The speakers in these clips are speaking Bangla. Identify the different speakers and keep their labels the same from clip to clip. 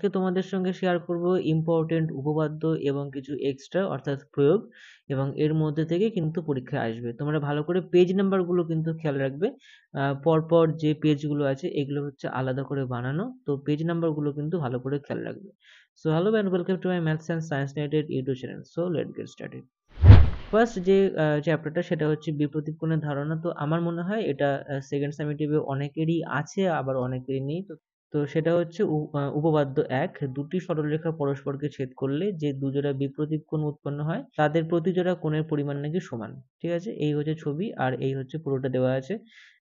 Speaker 1: আজকে তোমাদের সঙ্গে শেয়ার করব ইম্পর্টেন্ট উপপাদ্য এবং কিছু এক্সট্রা অর্থাৎ প্রয়োগ, এবং এর মধ্যে থেকে কিন্তু পরীক্ষায় আসবে। তোমরা ভালো করে পেজ নাম্বারগুলো কিন্তু খেয়াল রাখবে। পরপর যে পেজগুলো আছে এগুলো হচ্ছে আলাদা করে বানানো, তো পেজ নাম্বারগুলো কিন্তু ভালো করে খেয়াল রাখবে। So hello and welcome to my maths and science related YouTube channel. So let's get started. First যে চ্যাপ্টারটা সেটা হচ্ছে বিপরীত কোণের ধারণা। তো আমার মনে হয় এটা সেকেন্ড সামেটিভে অনেকেরই আছে, আবার অনেকেরই নেই। তো সেটা হচ্ছে উপপাদ্য 1, দুটি সরলরেখা পরস্পরকে ছেদ করলে যে দুজোড়া বিপরীত কোণ উৎপন্ন হয় তাদের প্রতি জোড়া কোণের পরিমাণ নাকি সমান। ঠিক আছে, এই হচ্ছে ছবি আর এই হচ্ছে পুরোটা দেওয়া আছে।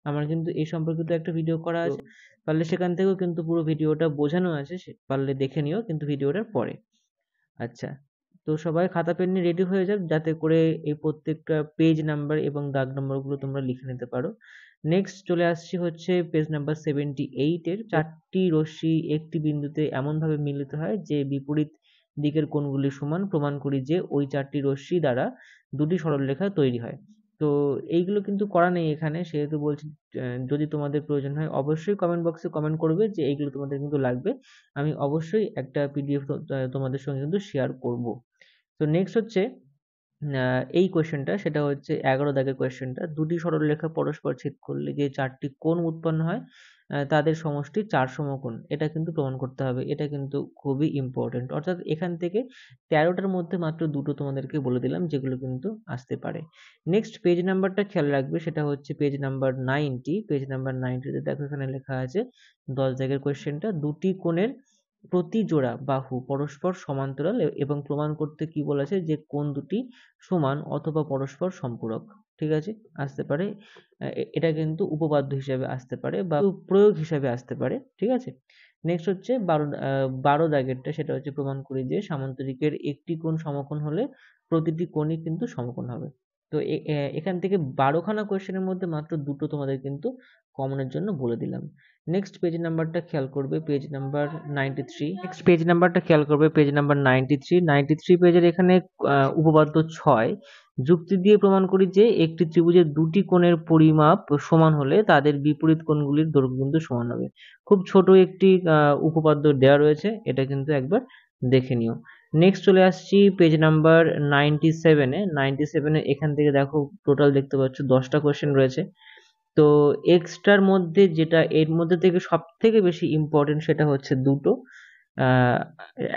Speaker 1: আমার কিন্তু এই সম্পর্কিত একটা ভিডিও করা আছে, পারলে সেখান থেকেও কিন্তু পুরো ভিডিওটা বোঝানো আছে, পারলে দেখে নিও কিন্তু ভিডিওটার পরে। আচ্ছা, তো সবাই খাতা পেন নিয়ে রেডি হয়ে যাক, যাতে করে এই প্রত্যেকটা পেজ নাম্বার এবং দাগ নাম্বারগুলো তোমরা লিখে নিতে পারো। নেক্সট চলে আসছি হচ্ছে পেজ নাম্বার 78 এর। চারটি রশ্মি একটি বিন্দুতে এমনভাবে মিলিত হয় যে বিপরীত দিকের কোণগুলি সমান। প্রমাণ করি যে ওই চারটি রশ্মি দ্বারা দুটি সরলরেখা তৈরি হয়। তো এইগুলো কিন্তু করা নেই এখানে, সেহেতু বলছি যদি তোমাদের প্রয়োজন হয় অবশ্যই কমেন্ট বক্সে কমেন্ট করবে যে এইগুলো তোমাদের কিন্তু লাগবে। আমি অবশ্যই একটা পিডিএফ তোমাদের সঙ্গে কিন্তু শেয়ার করব। তো নেক্সট হচ্ছে এই কোয়েশ্চেনটা, সেটা হচ্ছে 11 দাগের কোয়েশ্চেনটা। দুটি সরলরেখা পরস্পর ছেদ করলে যে চারটি কোণ উৎপন্ন হয় তাদের সমষ্টি 4 সমকোণ, এটা কিন্তু প্রমাণ করতে হবে। এটা কিন্তু খুবই ইম্পর্টেন্ট, অর্থাৎ এখান থেকে 13টার মধ্যে মাত্র দুটো তোমাদেরকে বলে দিলাম যেগুলো কিন্তু আসতে পারে। নেক্সট পেজ নাম্বারটা খেয়াল রাখবে, সেটা হচ্ছে পেজ নাম্বার 90। পেজ নাম্বার 90তে দেখো এখানে লেখা আছে 10 দাগের কোয়েশ্চেনটা, দুটি কোণের প্রতি জোড়া বাহু পরস্পর সমান্তরাল এবং প্রমাণ করতে কি বলেছে যে কোণ দুটি সমান অথবা পরস্পর সম্পূরক। ঠিক আছে, আসতে পারে, এটা কিন্তু উপপাদ্য হিসাবে আসতে পারে বা প্রয়োগ হিসাবে আসতে পারে। ঠিক আছে, নেক্সট হচ্ছে 12 দাগেরটা, সেটা হচ্ছে প্রমাণ করি যে সামান্তরিকের একটি কোণ সমকোণ হলে প্রতিটি কোণই কিন্তু সমকোণ হবে। তো এখান থেকে 12খানা কোয়েশ্চেনের মধ্যে মাত্র দুটো তোমাদের কিন্তু কমনের জন্য বলে দিলাম। নেক্সট পেজ নাম্বারটা খেয়াল করবে, পেজ নাম্বার 93। নেক্সট পেজ নাম্বারটা খেয়াল করবে, পেজ নাম্বার 93 পেজের এখানে উপপাদ্য 6, যুক্তি দিয়ে প্রমাণ করি যে একটি ত্রিভুজের দুটি কোণের পরিমাপ সমান হলে তাদের বিপরীত কোণগুলির দৈর্ঘ্য কিন্তু সমান হবে। খুব ছোট একটি উপপাদ্য দেওয়া রয়েছে, এটা কিন্তু একবার দেখে নিও। নেক্সট চলে আসছি পেজ নাম্বার 97-এ। 97-এ এখান থেকে দেখো টোটাল দেখতে পাচ্ছ 10টা কোয়েশ্চেন রয়েছে। তো এক্সট্রার মধ্যে যেটা এর মধ্যে থেকে সব থেকে বেশি ইম্পর্টেন্ট সেটা হচ্ছে দুটো,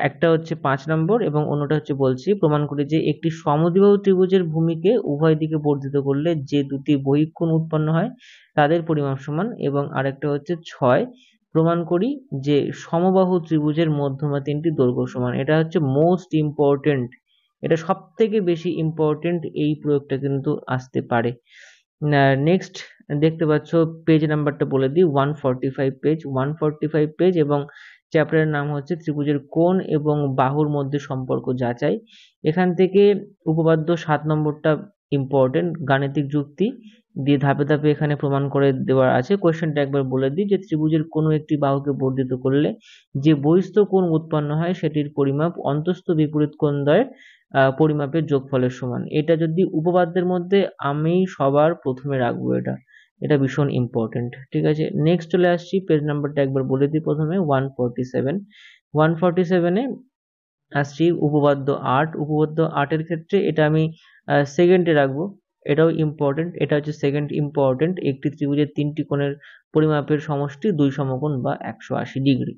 Speaker 1: একটা হচ্ছে 5 নম্বর এবং অন্যটা হচ্ছে বলছি প্রমাণ করি যে একটি সমদ্বিবাহু ত্রিভুজের ভূমিকে উভয় দিকে বর্ধিত করলে যে দুটি বহিঃকোণ উৎপন্ন হয় তাদের পরিমাপ সমান। এবং আরেকটা হচ্ছে 6, প্রমাণ করি যে সমবাহু ত্রিভুজের মধ্যমা তিনটি দৈর্ঘ্য সমান। এটা হচ্ছে মোস্ট ইম্পর্টেন্ট, এটা সব থেকে বেশি ইম্পর্টেন্ট, এই প্রয়োগটা কিন্তু আসতে পারে। নেক্সট দেখতে পাচ্ছ পেজ নাম্বারটা বলে দিই, 145 পেজ এবং চ্যাপ্টারের নাম হচ্ছে ত্রিভুজের কোণ এবং বাহুর মধ্যে সম্পর্ক যাচাই। এখান থেকে উপপাদ্য 7 নম্বরটা ইম্পর্টেন্ট, গাণিতিক যুক্তি দিয়ে ধাপে ধাপে এখানে প্রমাণ করে দেওয়া আছে। কোয়েশ্চেনটা একবার বলে দিই যে ত্রিভুজের কোনো একটি বাহুকে বর্ধিত করলে যে বহিস্থ কোণ উৎপন্ন হয় সেটির পরিমাপ অন্তস্থ বিপরীত কোণদ্বয়ের পরিমাপের যোগফলের সমান। এটা যদি উপপাদ্যের মধ্যে আমি সবার প্রথমে রাখবো, এটা ভীষণ ইম্পর্টেন্ট। ঠিক আছে, নেক্সট চলে আসছি পেজ নাম্বারটা একবার বলে দিই প্রথমে, 147-এ আসছি উপপাদ্য 8। উপপাদ্য 8-এর ক্ষেত্রে এটা আমি সেকেন্ডে রাখবো, এটাও ইম্পর্টেন্ট। এটা হচ্ছে সেকেন্ড ইম্পর্টেন্ট, একটি ত্রিভুজের তিনটি কোণের পরিমাপের সমষ্টি 2 সমকোণ বা 180 ডিগ্রি।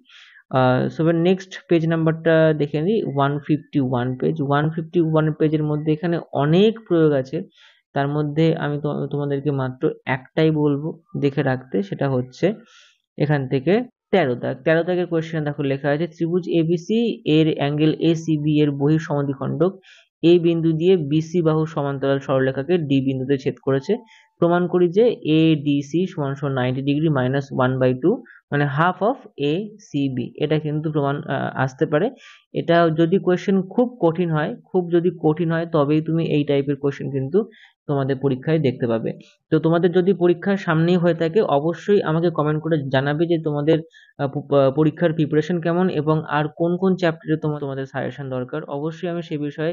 Speaker 1: সো নেক্সট পেজ নাম্বারটা দেখে নিই, 151 পেজ। 151 পেজের মধ্যে এখানে অনেক প্রয়োগ আছে, তার মধ্যে আমি তোমাদেরকে মাত্র একটাই বলবো দেখে রাখতে, সেটা হচ্ছে এখান থেকে 13 দাগের কোয়েশ্চেন দেখো লেখা আছে ত্রিভুজ এবিসি এর অ্যাঙ্গেল এসিবি এর বহিঃ সমদ্বিখণ্ডক এ বিন্দু দিয়ে বিসি বাহু সমান্তরাল সরলরেখাকে ডি বিন্দুতে ছেদ করেছে। প্রমাণ করি যে এ ডিসি সমান 90 ডিগ্রি মাইনাস 1/2 মানে হাফ অফ এ সিবি। এটা কিন্তু প্রমাণ আসতে পারে। এটা যদি কোয়েশ্চেন খুব কঠিন হয়, তবেই তুমি এই টাইপের কোয়েশ্চেন কিন্তু তোমাদের পরীক্ষায় দেখতে পাবে। তো তোমাদের যদি পরীক্ষার সামনেই হয়ে থাকে অবশ্যই আমাকে কমেন্ট করে জানাবে যে তোমাদের পরীক্ষার প্রিপারেশন কেমন এবং আর কোন কোন চ্যাপ্টারে তোমাদের সাজেশন দরকার। অবশ্যই আমি সে বিষয়ে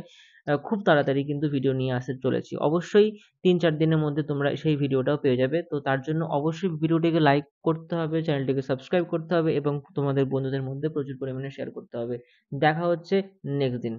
Speaker 1: খুব তাড়াতাড়ি কিন্তু ভিডিও নিয়ে আসতে চলেছি। অবশ্যই 3-4 দিনের মধ্যে তোমরা সেই ভিডিওটাও পেয়ে যাবে। তো তার জন্য অবশ্যই ভিডিওটিকে লাইক করতে হবে, চ্যানেলটিকে সাবস্ক্রাইব করতে হবে এবং তোমাদের বন্ধুদের মধ্যে প্রচুর পরিমাণে শেয়ার করতে হবে। দেখা হচ্ছে নেক্সট দিন।